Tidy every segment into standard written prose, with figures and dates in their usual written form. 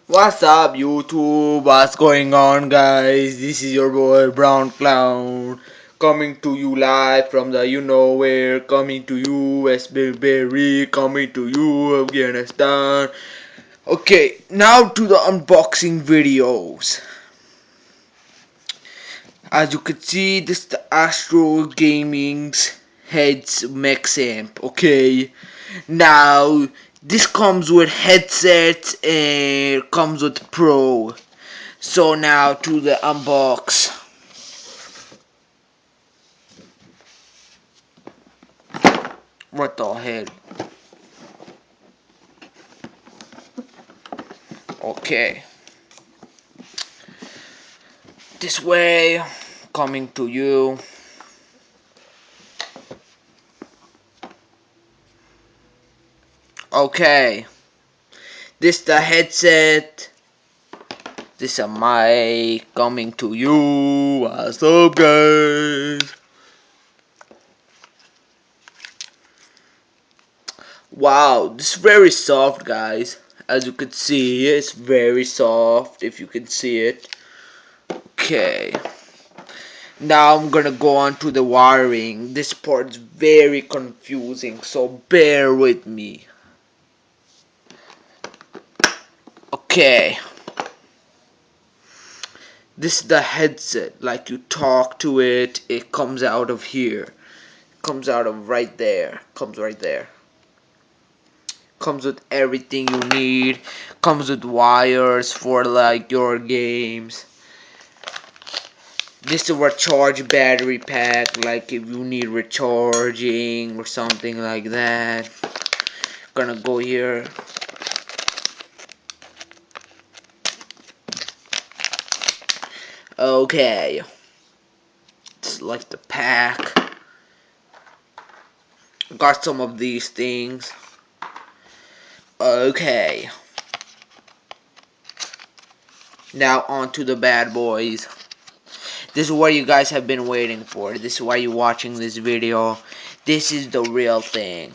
What's up, YouTube? What's going on, guys? This is your boy Brown Clown coming to you live from the you know where, coming to you West Berry, coming to you Afghanistan. Okay, now to the unboxing videos. As you can see, this is the Astro Gaming's heads max amp. Okay, now this comes with headsets and comes with Pro. So now to the unbox. What the hell? Okay. This way, coming to you. Okay. This the headset. This a mic coming to you. What's up, guys? Wow, this is very soft, guys. As you can see, it's very soft. If you can see it. Okay. Now I'm gonna go on to the wiring. This part's very confusing, so bear with me. Okay. This is the headset. Like you talk to it, it comes out of here. Comes out of right there. Comes right there. Comes with everything you need. Comes with wires for like your games. This is a recharge battery pack, like if you need recharging or something like that. Gonna go here. Okay. It's like the pack. Got some of these things. Okay. Now on to the bad boys. This is what you guys have been waiting for. This is why you're watching this video. This is the real thing.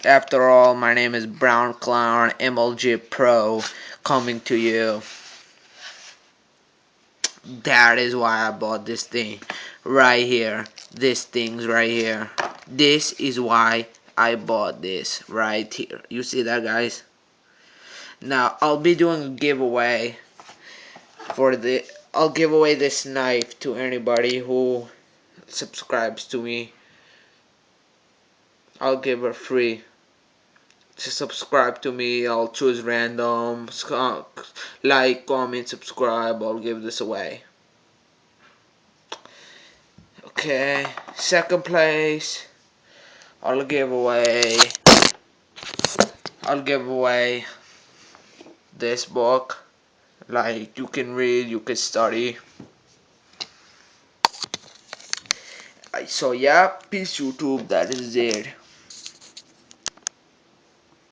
After all, my name is Brown Clown MLG Pro coming to you. That is why I bought this thing right here. This thing's right here. This is why I bought this right here. You see that, guys? Now I'll be doing a giveaway for the. I'll give away this knife to anybody who subscribes to me. I'll give her free. Just subscribe to me. I'll choose random. Like, comment, subscribe. I'll give this away. Okay, second place. I'll give away this book. Like you can read, you can study. So yeah, peace YouTube, that is it.